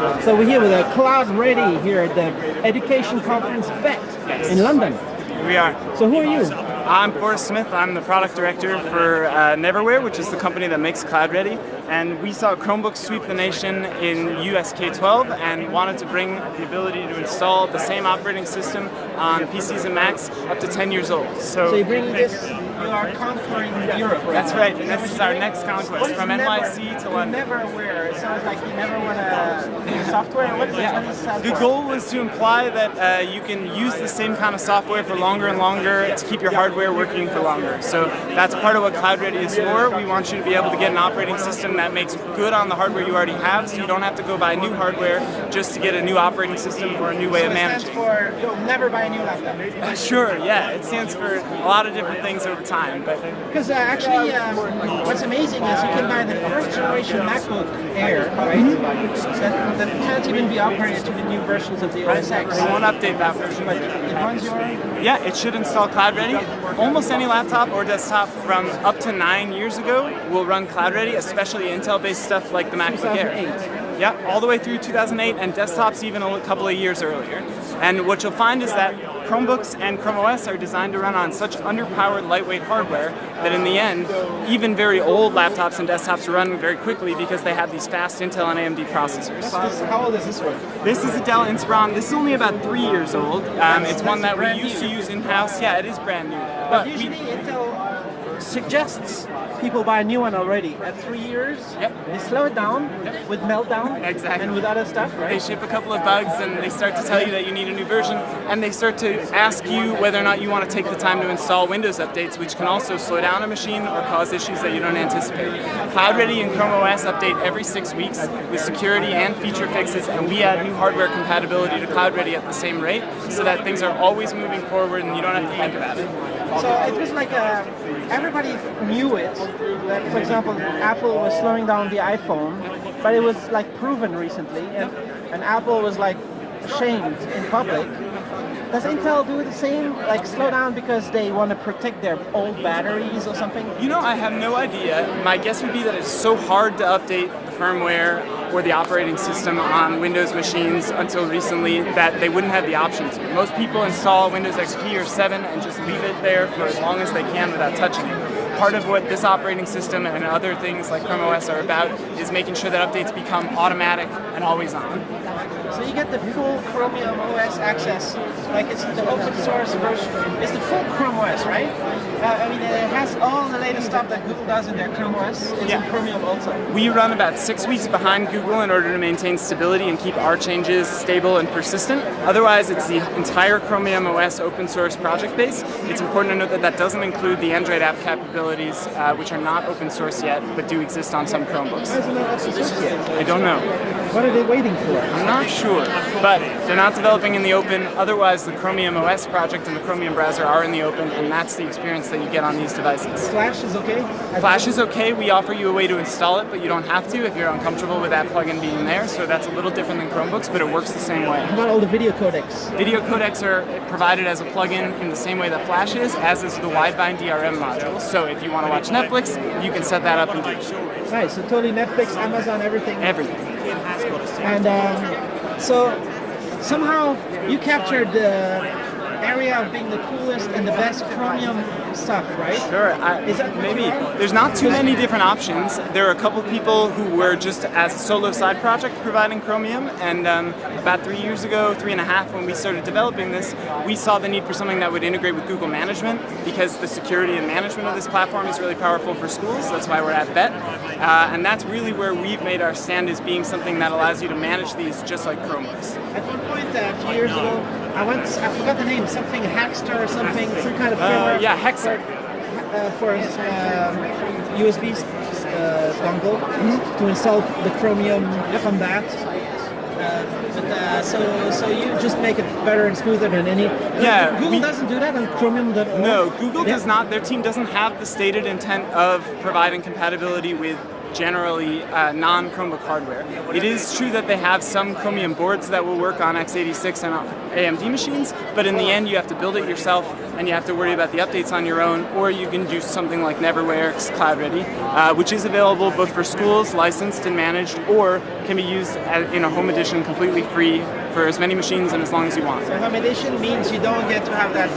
So we're here with a Cloud Ready here at the Education Conference BET in London. We are. So who are you? I'm Forrest Smith. I'm the product director for Neverware, which is the company that makes Cloud Ready. And we saw Chromebooks sweep the nation in US K-12 and wanted to bring the ability to install the same operating system on PCs and Macs up to 10 years old. So you bring this, you are conquering Europe. That's right. And this is our next conquest from NYC to London. Neverware. It sounds like you never want to software. What does it stand The for? goal was to imply that you can use the same kind of software for longer and longer to keep your hardware working for longer. So that's part of what Cloud Ready is for. We want you to be able to get an operating system that makes good on the hardware you already have, so you don't have to go buy new hardware just to get a new operating system or a new way of managing. It stands for you'll never buy a new laptop. Sure, yeah. It stands for a lot of different things over time. But because actually, what's amazing is you can buy the first generation MacBook Air, right? That can't even be upgraded to the new versions of the OS X. They won't update that version. But it runs your... Yeah, it should install Cloud Ready. Almost any laptop or desktop from up to 9 years ago will run Cloud Ready, especially Intel-based stuff like the MacBook Air. 2008. Yeah, all the way through 2008, and desktops even a couple of years earlier. And what you'll find is that Chromebooks and Chrome OS are designed to run on such underpowered, lightweight hardware that in the end, even very old laptops and desktops run very quickly because they have these fast Intel and AMD processors. How old is this one? This is a Dell Inspiron. This is only about 3 years old. It's one that we used to use in-house. Yeah, it is brand new. But usually Intel suggests people buy a new one already at 3 years. Yep. They slow it down with Meltdown Exactly. and with other stuff, right? They ship a couple of bugs and they start to tell you that you need a new version, and they start to ask you whether or not you want to take the time to install Windows updates, which can also slow down a machine or cause issues that you don't anticipate. Cloud Ready and Chrome OS update every 6 weeks with security and feature fixes, and we add new hardware compatibility to Cloud Ready at the same rate so that things are always moving forward and you don't have to think about it. So it was like everybody knew it, that for example Apple was slowing down the iPhone, but it was like proven recently, and Apple was like shamed in public. Does Intel do the same, like slow down because they want to protect their old batteries or something? You know, I have no idea. My guess would be that it's so hard to update the firmware or the operating system on Windows machines until recently that they wouldn't have the option to. Most people install Windows XP or 7 and just leave it there for as long as they can without touching it. Part of what this operating system and other things like Chrome OS are about is making sure that updates become automatic and always on. So you get the full Chromium OS access, like it's the open source version. It's the full Chrome OS, right? I mean, it has all the latest stuff that Google does in their Chrome OS. It's in Chromium also. We run about 6 weeks behind Google in order to maintain stability and keep our changes stable and persistent. Otherwise, it's the entire Chromium OS open source project base. It's important to note that that doesn't include the Android app capabilities, which are not open source yet, but do exist on some Chromebooks. Why is it not open source yet? I don't know. What are they waiting for? I'm not sure, but they're not developing in the open. Otherwise, the Chromium OS project and the Chromium browser are in the open, and that's the experience that you get on these devices. Flash is okay? Flash is okay. We offer you a way to install it, but you don't have to if you're uncomfortable with that plugin being there. So that's a little different than Chromebooks, but it works the same way. How about all the video codecs? Video codecs are provided as a plugin in the same way that Flash is, as is the Widevine DRM module. So if you want to watch Netflix, you can set that up and do it. Nice. So totally Netflix, Amazon, everything. Everything. And so somehow you captured the area of being the coolest and the best Chromium stuff, right? Sure. Is that maybe. There's not too many different options. There are a couple people who were just as a solo side project providing Chromium, and about 3 years ago, 3.5, when we started developing this, we saw the need for something that would integrate with Google Management because the security and management of this platform is really powerful for schools. That's why we're at BET. And that's really where we've made our stand, as being something that allows you to manage these just like Chromebooks. At one point, a few years ago, I forgot the name, something Hackster or something, some kind of firmware. Yeah, Hexer. For USB dongle to install the Chromium from that. So you just make it better and smoother than any. Yeah, Google doesn't do that on Chromium.org. No, Google does not. Their team doesn't have the stated intent of providing compatibility with generally non-Chromebook hardware. It is true that they have some Chromium boards that will work on x86 and AMD machines, but in the end you have to build it yourself, and you have to worry about the updates on your own, or you can do something like Neverware Cloud Ready, which is available both for schools, licensed and managed, or can be used in a home edition completely free for as many machines and as long as you want. So home edition means you don't get to have that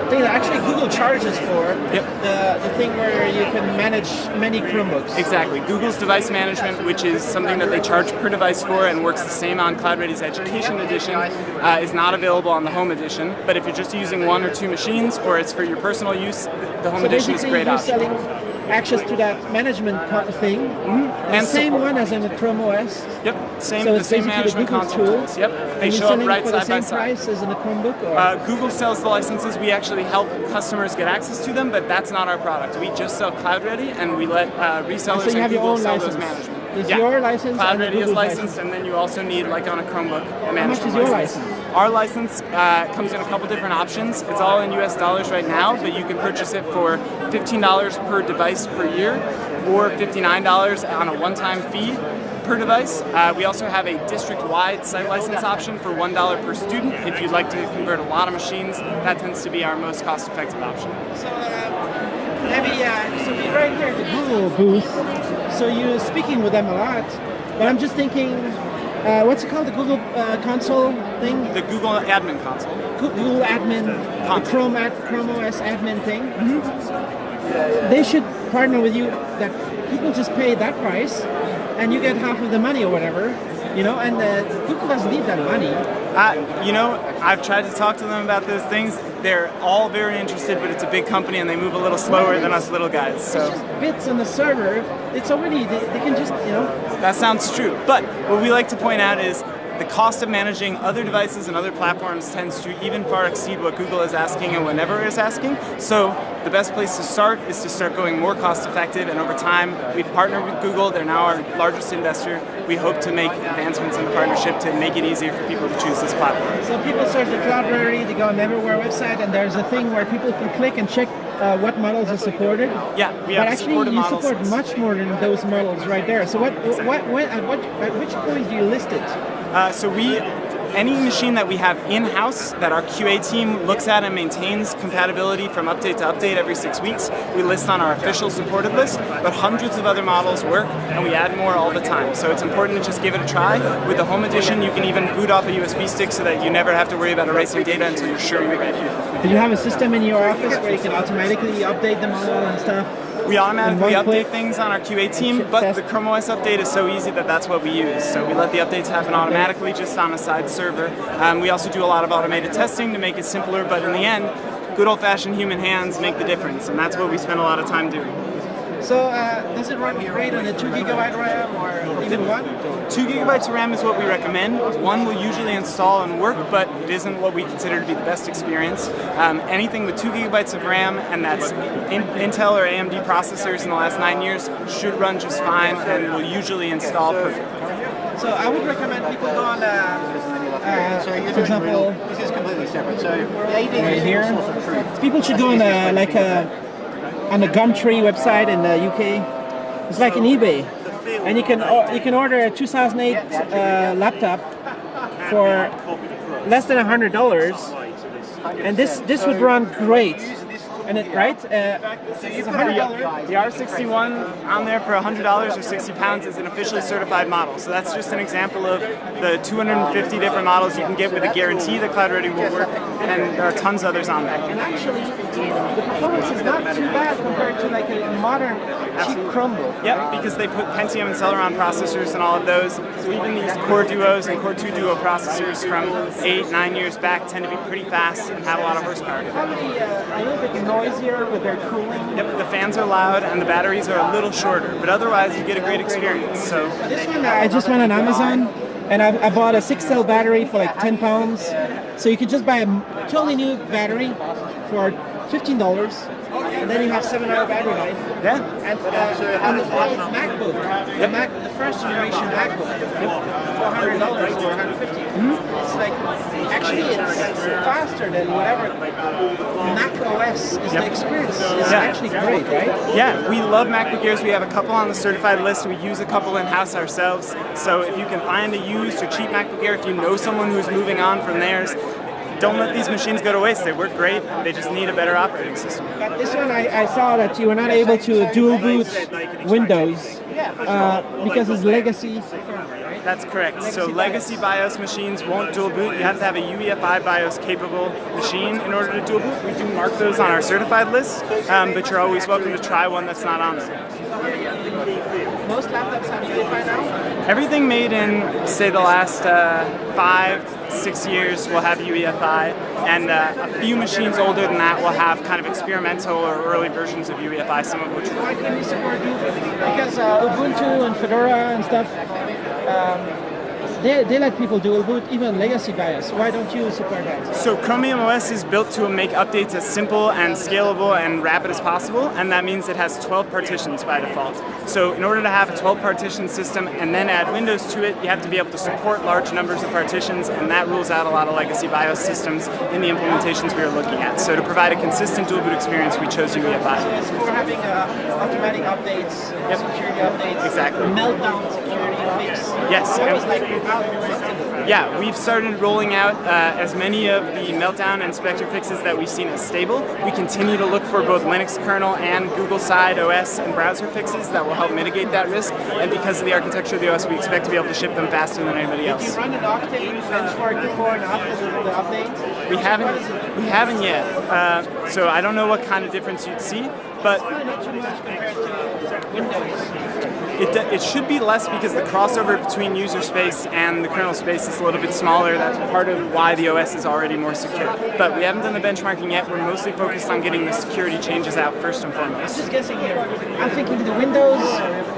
thing that actually Google charges for, the thing where you can manage many Chromebooks. Exactly. Google's device management, which is something that they charge per device for and works the same on Cloud Ready's Education Edition, is not available on the Home Edition. But if you're just using one or two machines, or it's for your personal use, the Home Edition is a great option. Selling access to that management thing, and same one as in the Chrome OS. Yep, same. So the same management console tools. Yep, they show up right side by side. For the same price as in a Chromebook? Or? Google sells the licenses. We actually help customers get access to them, but that's not our product. We just sell Cloud Ready, and we let resellers so you have and Google your own sell license. those management. Is your license Cloud and Ready is Google's licensed, and then you also need, like on a Chromebook, a management How much is your license? Our license comes in a couple different options. It's all in US dollars right now, but you can purchase it for $15 per device per year, or $59 on a one-time fee per device. We also have a district-wide site license option for $1 per student. If you'd like to convert a lot of machines, that tends to be our most cost-effective option. So, so we're right here at the Google booth. So you're speaking with them a lot, but I'm just thinking, what's it called? The Google console thing? The Google Admin Console. Google Admin, the Chrome OS admin thing. Mm-hmm. They should partner with you. That people just pay that price, and you get half of the money or whatever. And Google doesn't need that money. I've tried to talk to them about those things. They're all very interested, but it's a big company and they move a little slower than us little guys. So it's just bits on the server. It's already, they can just, That sounds true. But what we like to point out is the cost of managing other devices and other platforms tends to even far exceed what Google is asking and what Neverware is asking. So the best place to start is to start going more cost effective, and over time we've partnered with Google. They're now our largest investor. We hope to make advancements in the partnership to make it easier for people to choose this platform. So people search the Cloud Ready, they go on Neverware website, and there's a thing where people can click and check what models are supported. Yeah, we have supported models. But actually you support much more than those models right there. So at which point do you list it? Any machine that we have in-house that our QA team looks at and maintains compatibility from update to update every 6 weeks, we list on our official supported list, but hundreds of other models work, and we add more all the time. So it's important to just give it a try. With the Home Edition, you can even boot off a USB stick so that you never have to worry about erasing data until you're sure you're ready. Do you have a system in your office where you can automatically update the model and stuff? We automatically update things on our QA team, but the Chrome OS update is so easy that that's what we use. So we let the updates happen automatically just on a side server. We also do a lot of automated testing to make it simpler, but in the end, good old-fashioned human hands make the difference, and that's what we spend a lot of time doing. So does it run great on a 2 GB RAM or even 1? 2 gigabytes of RAM is what we recommend. 1 will usually install and work, but it isn't what we consider to be the best experience. Anything with 2 gigabytes of RAM, and that's Intel or AMD processors in the last 9 years, should run just fine and will usually install perfectly. So I would recommend people go on, for example, this is completely separate. So right here, people should go on on the Gumtree website in the UK. It's like an eBay, and you can order a 2008 laptop for less than $100, and this would run great. And it it's $100. The R61 on there for $100 or 60 pounds is an officially certified model. So that's just an example of the 250 different models you can get with a guarantee that Cloud Ready will work, and there are tons of others on there. And actually, the performance is not too bad compared to like a modern cheap Chromebook. Yep, because they put Pentium and Celeron processors and all of those. So even these Core Duos and Core 2 Duo processors from 8-9 years back tend to be pretty fast and have a lot of horsepower. Probably a little bit noisier with their cooling. Yep, the fans are loud and the batteries are a little shorter, but otherwise you get a great experience. So this one I just went on Amazon, and I bought a 6-cell battery for like 10 pounds. So you could just buy a totally new battery for $15, and then you have 7-hour battery life. Yeah. And on the MacBook, the first generation MacBook, $400 or $150. It's like it's faster than whatever Mac OS is. The experience is actually great, right? Yeah, we love MacBook Airs. We have a couple on the certified list. We use a couple in-house ourselves. So if you can find a used or cheap MacBook Air, if you know someone who's moving on from theirs, don't let these machines go to waste. They work great. They just need a better operating system. But this one, I saw that you were not able to dual boot Windows because it's legacy. That's correct. So legacy BIOS machines won't dual boot. You have to have a UEFI BIOS capable machine in order to dual boot. We do mark those on our certified list, but you're always welcome to try one that's not on there. Most laptops have UEFI now? Everything made in, say, the last 5-6 years will have UEFI, and a few machines older than that will have kind of experimental or early versions of UEFI, some of which will. Why can we support you? Because Ubuntu and Fedora and stuff, they let people dual boot, even legacy BIOS. Why don't you support that? So Chromium OS is built to make updates as simple and scalable and rapid as possible, and that means it has 12 partitions by default. So in order to have a 12 partition system and then add Windows to it, you have to be able to support large numbers of partitions, and that rules out a lot of legacy BIOS systems in the implementations we are looking at. So to provide a consistent dual boot experience, we chose UEFI. So it's for having automatic updates, security updates, exactly. Meltdown security fix. Yes. What was like Yeah, we've started rolling out as many of the Meltdown and Spectre fixes that we've seen as stable. We continue to look for both Linux kernel and Google side OS and browser fixes that will help mitigate that risk. And because of the architecture of the OS, we expect to be able to ship them faster than anybody else. Did you run an Octane benchmark before and after the update? We haven't yet. So I don't know what kind of difference you'd see, but Not too much compared to Windows. it should be less because the crossover between user space and the kernel space is a little bit smaller. That's part of why the OS is already more secure. But we haven't done the benchmarking yet. We're mostly focused on getting the security changes out first and foremost. Just guessing here. I'm thinking the Windows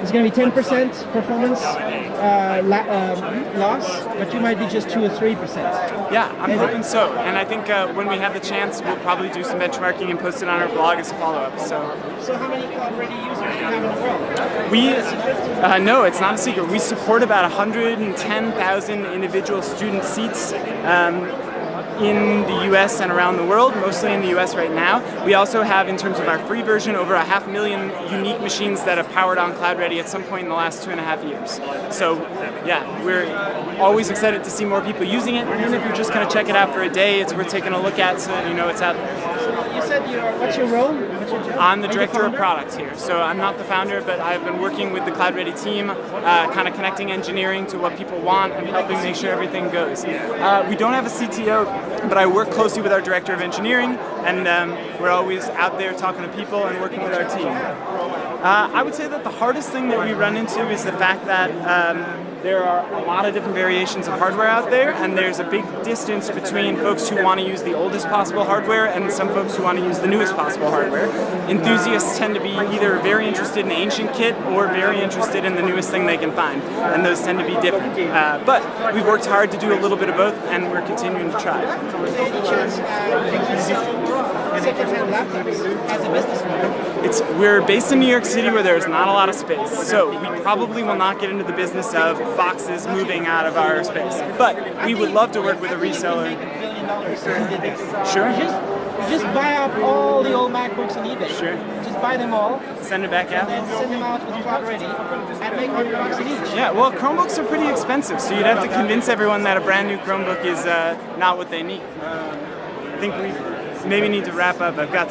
is going to be 10% performance loss, but you might be just 2 or 3%. Yeah, I'm hoping so. And I think when we have the chance, we'll probably do some benchmarking and post it on our blog as a follow-up. So how many cloud-ready users do you have in the world? No, it's not a secret. We support about 110,000 individual student seats in the US and around the world, mostly in the US right now. We also have, in terms of our free version, over 500,000 unique machines that have powered on Cloud Ready at some point in the last 2.5 years. So yeah, we're always excited to see more people using it. Even if you're just going to check it out for a day, it's worth taking a look at so that you know it's out there. You said what's your role? What's your job? I'm the director of product here. So I'm not the founder, but I've been working with the Cloud Ready team, kind of connecting engineering to what people want and helping make sure everything goes. We don't have a CTO, but I work closely with our director of engineering, and we're always out there talking to people and working with our team. I would say that the hardest thing that we run into is the fact that there are a lot of different variations of hardware out there, and there's a big distance between folks who want to use the oldest possible hardware and some folks who want to use the newest possible hardware. Enthusiasts tend to be either very interested in ancient kit or very interested in the newest thing they can find, and those tend to be different. But we've worked hard to do a little bit of both, and we're continuing to try. Any chance you can sell second-hand laptops as a business model? We're based in New York City where there's not a lot of space, so we probably will not get into the business of boxes moving out of our space. But we would love to work with a reseller. Sure. Just buy up all the old MacBooks on eBay. Sure. Just buy them all. Send it back out. And then send them out with Cloud Ready and make $100 each. Yeah, well, Chromebooks are pretty expensive, so you'd have to convince everyone that a brand new Chromebook is not what they need. I think we maybe need to wrap up. I've got